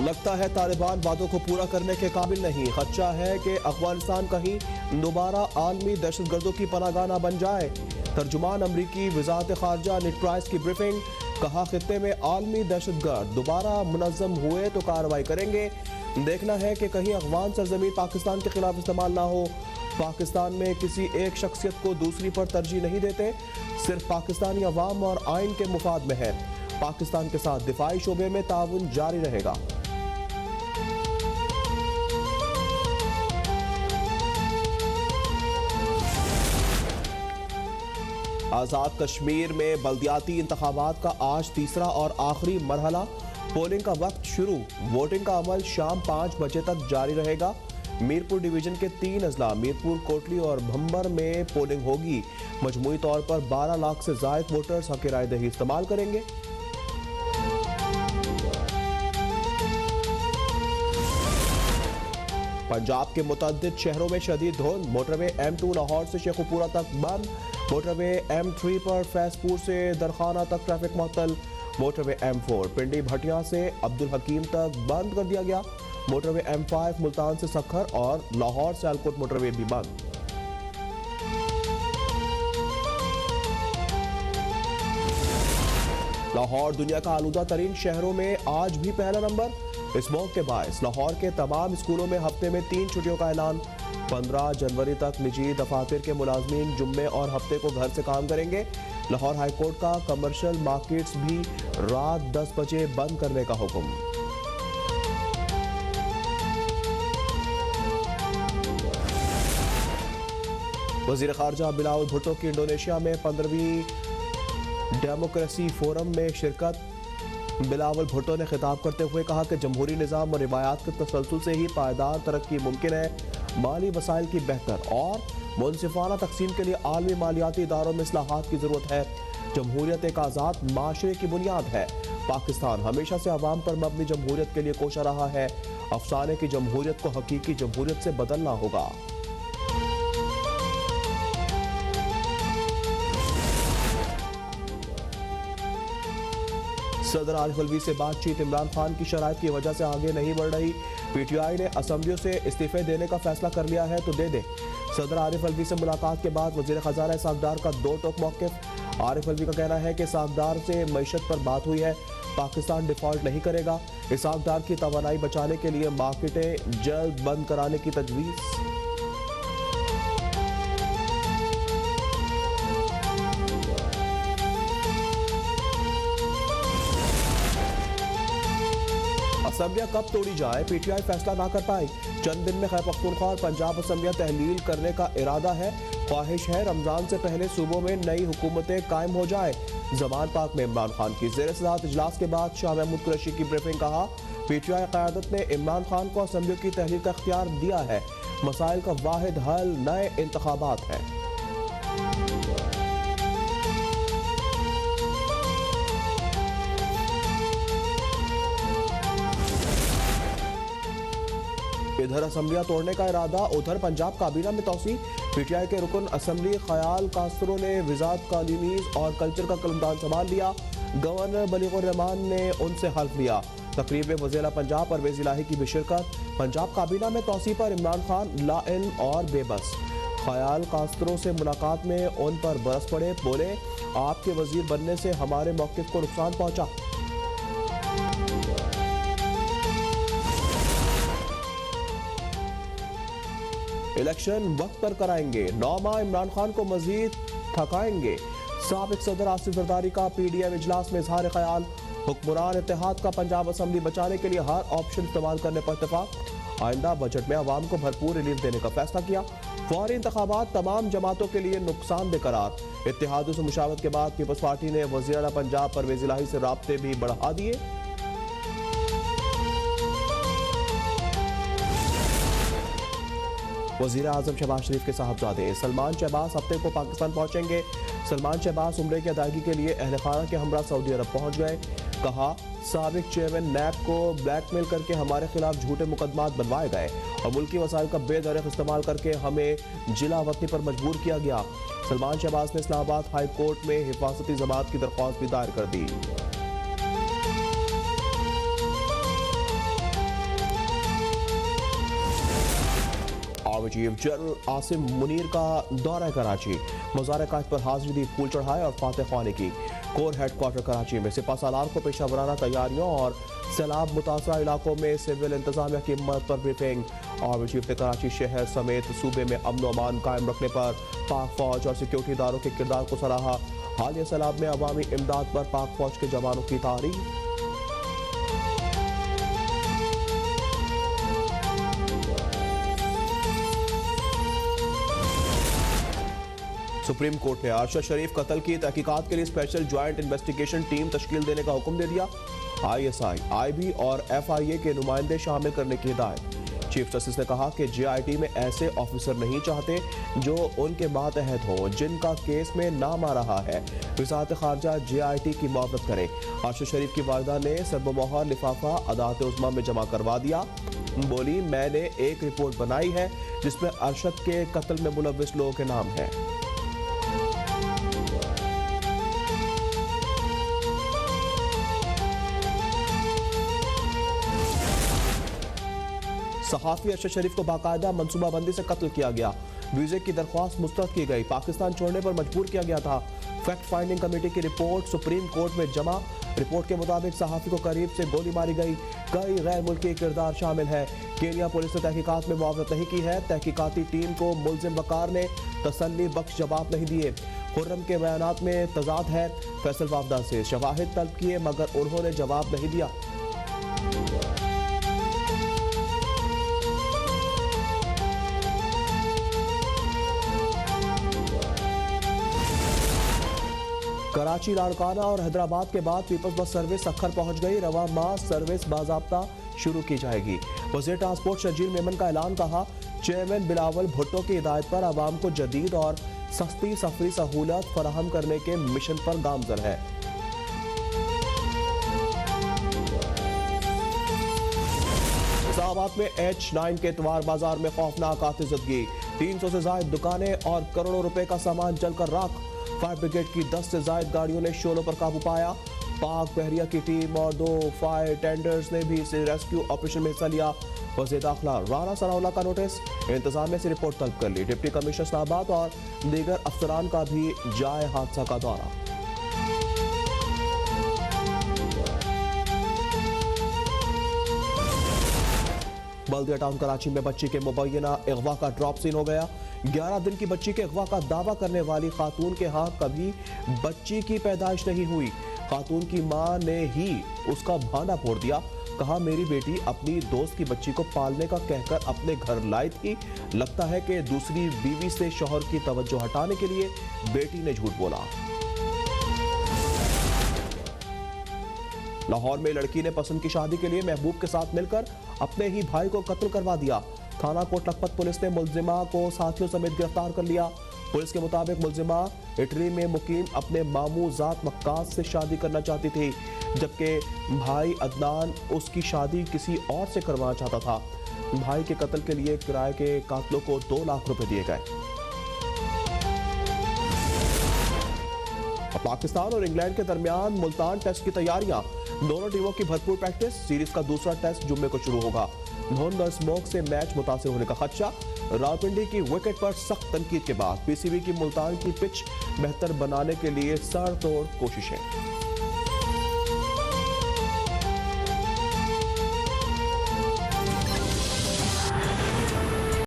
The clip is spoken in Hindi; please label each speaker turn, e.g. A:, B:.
A: लगता है तालिबान वादों को पूरा करने के काबिल नहीं। खदशा है कि अफगानिस्तान कहीं दोबारा आलमी दहशतगर्दों की पनाहगाह न बन जाए। तर्जुमान अमरीकी वजारत खारजा निड प्राइस की ब्रीफिंग। कहा खित्ते में आलमी दहशतगर्द दोबारा मुनज़्ज़म हुए तो कार्रवाई करेंगे। देखना है कि कहीं अफगान सरजमीन पाकिस्तान के खिलाफ इस्तेमाल ना हो। पाकिस्तान में किसी एक शख्सियत को दूसरी पर तरजीह नहीं देते, सिर्फ पाकिस्तानी अवाम और आइन के मुफाद में है। पाकिस्तान के साथ दिफाई शोबे में ताउन जारी रहेगा। आज़ाद कश्मीर में बल्दियाती इंतखाबात का आज तीसरा और आखिरी मरहला। पोलिंग का वक्त शुरू। वोटिंग का अमल शाम 5 बजे तक जारी रहेगा। मीरपुर डिवीजन के 3 अजला मीरपुर, कोटली और भंबर में पोलिंग होगी। मजमूई तौर पर 12 लाख से ज़ायद वोटर्स हक़ राय दही इस्तेमाल करेंगे। पंजाब के मुतअद्दिद शहरों में शदीद धुंध। मोटरवे M2 लाहौर से शेखुपुरा तक बंद। मोटरवे M3 पर फैजपुर से दरखाना तक ट्रैफिक मुअत्तल। मोटरवे M4 पिंडी भटिया से अब्दुल हकीम तक बंद कर दिया गया। मोटरवे M5 मुल्तान से सखर और लाहौर से सियालकोट मोटरवे भी बंद। लाहौर दुनिया का आलूदा तरीन शहरों में आज भी पहला नंबर। स्मॉग के बायस लाहौर के तमाम स्कूलों में हफ्ते में 3 छुट्टियों का ऐलान। 15 जनवरी तक निजी दफातर के मुलाजमीन जुम्मे और हफ्ते को घर से काम करेंगे। लाहौर हाईकोर्ट का कमर्शियल मार्केट्स भी रात 10 बजे बंद करने का हुक्म। वजीर खारजा बिलावल भुट्टो की इंडोनेशिया में 15वीं डेमोक्रेसी फोरम में शिरकत। बिलावल भुट्टो ने खिताब करते हुए कहा कि जमहूरी निज़ाम और रिवायात के तसलसल से ही पायदार तरक्की मुमकिन है। माली वसाइल की बेहतर और मुनसिफाना तकसीम के लिए आलमी मालियाती इदारों में इस्लाहात की ज़रूरत है। जमहूरियत एक आज़ाद माशरे की बुनियाद है। पाकिस्तान हमेशा से अवाम पर मबनी जमहूरियत के लिए कोशा रहा है। अफसाने की जमहूरियत को हकीकी जमहूरियत से बदलना होगा। सदर आरिफ अलवी से बातचीत। इमरान खान की शराइत की वजह से आगे नहीं बढ़ रही। PTI ने असम्बलियों से इस्तीफे देने का फैसला कर लिया है तो दे दे। सदर आरिफ अलवी से मुलाकात के बाद वजीर खजाना इसहाक डार का 2 टोक मौक़िफ़। आरिफ अलवी का कहना है कि इसहाक डार से मईशत पर बात हुई है। पाकिस्तान डिफॉल्ट नहीं करेगा। इसहाक डार की तवानाई बचाने के लिए मार्केटें जल्द बंद कराने की तजवीज़। असम्बलियां कब तोड़ी जाए, PTI फैसला ना कर पाई। चंद दिन में खैबर पख्तूनख्वा और पंजाब असम्बलियां तहलील करने का इरादा है। ख्वाहिश है रमजान से पहले सूबों में नई हुकूमतें कायम हो जाए। जमान पाक में इमरान खान की ज़ेर सदारत इजलास के बाद शाह महमूद कुरैशी की ब्रीफिंग। कहा PTI क़यादत ने इमरान खान को असम्बलियों की तहलील का इख्तियार दिया है। मसाइल का वाहिद हल नए इंतखाबात है। इधर असम्बलियां तोड़ने का इरादा, उधर पंजाब काबीना में तौसी। PTI के रुकन असम्बली ख्याल कास्त्रो ने वज़ारत कॉलोनीज और कल्चर का कलमदान संभाल लिया। गवर्नर बलीगुर रहमान ने उनसे हल्फ लिया। तकरीब में वज़ीर पंजाब परवेज़ इलाही की भी शिरकत। पंजाब काबीना में तौसी पर इमरान खान लाइल्म और बेबस। ख्याल कास्त्रो से मुलाकात में उन पर बरस पड़े। बोले आपके वजीर बनने से हमारे मौक़िफ़ को नुकसान पहुंचा। इलेक्शन वक्त पर कराएंगे। 9 माह इमरान खान को मजीद थकाएंगे। साबिक सदर आसिफ जरदारी का PDM इजलास में इजहार ख्याल। हुक्मरान इत्तेहाद का पंजाब असम्बली बचाने के लिए हर ऑप्शन इस्तेमाल करने पर इत्तेफाक। आइंदा बजट में अवाम को भरपूर रिलीफ देने का फैसला किया। फौरी इंतखाबात तमाम जमातों के लिए नुकसानदेह करार। इत्तेहादियों से मुशावरत के बाद पीपल्स पार्टी ने वज़ीर आला पंजाब परवेज़ इलाही से राब्ते भी बढ़ा दिए। वज़ीर आज़म शहबाज शरीफ के साहबजादे सलमान शहबाज हफ्ते को पाकिस्तान पहुंचेंगे। सलमान शहबाज उम्रे की अदायगी के लिए अहल खाना के हमरा सऊदी अरब पहुंच गए। कहा साबिक चेयरमैन नैब को ब्लैकमेल करके हमारे खिलाफ झूठे मुकदमात बनवाए गए और मुल्की वसाइल का बेदरख इस्तेमाल करके हमें जिला वतनी पर मजबूर किया गया। सलमान शहबाज ने इस्लामाबाद हाई कोर्ट में हिफाजती जमात की दरख्वास्त भी दायर कर दी। Army chief general Asim Munir का दौरा कराची, मुज़ारकात पर हाजिरी दी, फूल चढ़ाए और फातह ख्वानी की। कोर हेडक्वार्टर कराची में सिपा सालार को पेशा वराना तैयारियों और सैलाब मुतासरा इलाकों में सिविल इंतजामिया की मदद पर ब्रीफिंग। आर्मी चीफ ने कराची शहर समेत सूबे में अमन और अमान कायम रखने पर पाक फौज और सिक्योरिटी इदारों के किरदार को सराहा। हालिया सैलाब में अवामी इमदाद पर पाक फौज के जवानों की तारीफ। सुप्रीम कोर्ट ने अरशद शरीफ कत्ल की तहकीकात के लिए स्पेशल ज्वाइंट इन्वेस्टिगेशन टीम तश्कील देने का हुक्म दे दिया। ISI, IB और FIA के नुमाइंदे शामिल करने की हिदायत। चीफ जस्टिस ने कहा कि JIT में ऐसे ऑफिसर नहीं चाहते जो उनके मातहत हों, जिनका केस में नाम आ रहा है। वज़ारत खारजा JIT की मुआवनत करे। अरशद शरीफ की वालिदा ने सरबमोहर लिफाफा अदालत उज़्मा में जमा करवा दिया। बोली, मैंने एक रिपोर्ट बनाई है जिसमें अरशद के कत्ल में मुलव्विस लोगों के नाम हैं। सहाफ़ी अरशद शरीफ को बाकायदा मनसूबाबंदी से कत्ल किया गया। वीजे की दरख्वास्त मुस्तरद की गई। पाकिस्तान छोड़ने पर मजबूर किया गया था। फैक्ट फाइंडिंग कमेटी की रिपोर्ट सुप्रीम कोर्ट में जमा। रिपोर्ट के मुताबिक सहाफ़ी को करीब से गोली मारी गई। कई गैर मुल्की किरदार शामिल है। केनिया पुलिस ने तहकीकात में मुआवनत नहीं की है। तहकीकाती टीम को मुल्जिम वकार ने तसल्ली बख्श जवाब नहीं दिए। खुर्रम के बयानात में तजाद है। फैसल वाफदा से शवाहिद तलब किए मगर उन्होंने जवाब नहीं दिया। कराची, लाड़काना और हैदराबाद के बाद पीपल्स बस सर्विस अखर पहुंच गई। रवा माह सर्विस बाज़ाब्ता शुरू की जाएगी। वज़ीर ट्रांसपोर्ट शर्जील मेमन का ऐलान। कहा, चेयरमैन बिलावल भुट्टो की हिदायत पर आवाम को जदीद और सस्ती सफरी सहूलत फराहम करने के मिशन पर गामजन है। इस्लामाबाद में H9 के इतवार बाजार में खौफनाक आतिशबाजी। 300 से ज्यादा दुकानें और करोड़ों रुपए का सामान जलकर राख। फायर ब्रिगेड की 10 से ज्यादा गाड़ियों ने शोलों पर काबू पाया। पाक बहरिया की टीम और 2 फायर टेंडर्स ने भी इस रेस्क्यू ऑपरेशन में हिस्सा लिया। वज़ीर दाखिला राना सनाउल्ला का नोटिस। इंतजामिया से रिपोर्ट तलब कर ली। डिप्टी कमिश्नर इस्लामाबाद और दीगर अफसरान का भी जाए हादसा का दौरा। बल्दिया टाउन कराची में बच्ची के मुबैना अगवा का ड्रॉप सीन हो गया। 11 दिन की बच्ची के अगवा का दावा करने वाली खातून के यहाँ कभी बच्ची की पैदाइश नहीं हुई। खातून की मां ने ही उसका भांडा फोड़ दिया। कहा, मेरी बेटी अपनी दोस्त की बच्ची को पालने का कहकर अपने घर लाई थी। लगता है कि दूसरी बीवी से शौहर की तवज्जो हटाने के लिए बेटी ने झूठ बोला। लाहौर में लड़की ने पसंद की शादी के लिए महबूब के साथ मिलकर अपने ही भाई को कत्ल करवा दिया। थाना कोट लखपत पुलिस ने मुलजिमा को साथियों समेत गिरफ्तार कर लिया। पुलिस के मुताबिक मुलजिमा इटली में मुकीम अपने मामू जात वक्कास से शादी करना चाहती थी, जबकि भाई अदनान उसकी शादी किसी और से करवाना चाहता था। भाई के कत्ल के लिए किराए के कातलों को 2 लाख रुपए दिए गए। पाकिस्तान और इंग्लैंड के दरमियान मुल्तान टेस्ट की तैयारियां। दोनों टीमों की भरपूर प्रैक्टिस। सीरीज का दूसरा टेस्ट जुम्मे को शुरू होगा। धुंध और स्मोक से मैच मुतासिर होने का खदशा। रावलपिंडी की विकेट पर सख्त तनकीद के बाद PCB की मुल्तान की पिच बेहतर बनाने के लिए सर तोड़ कोशिशें।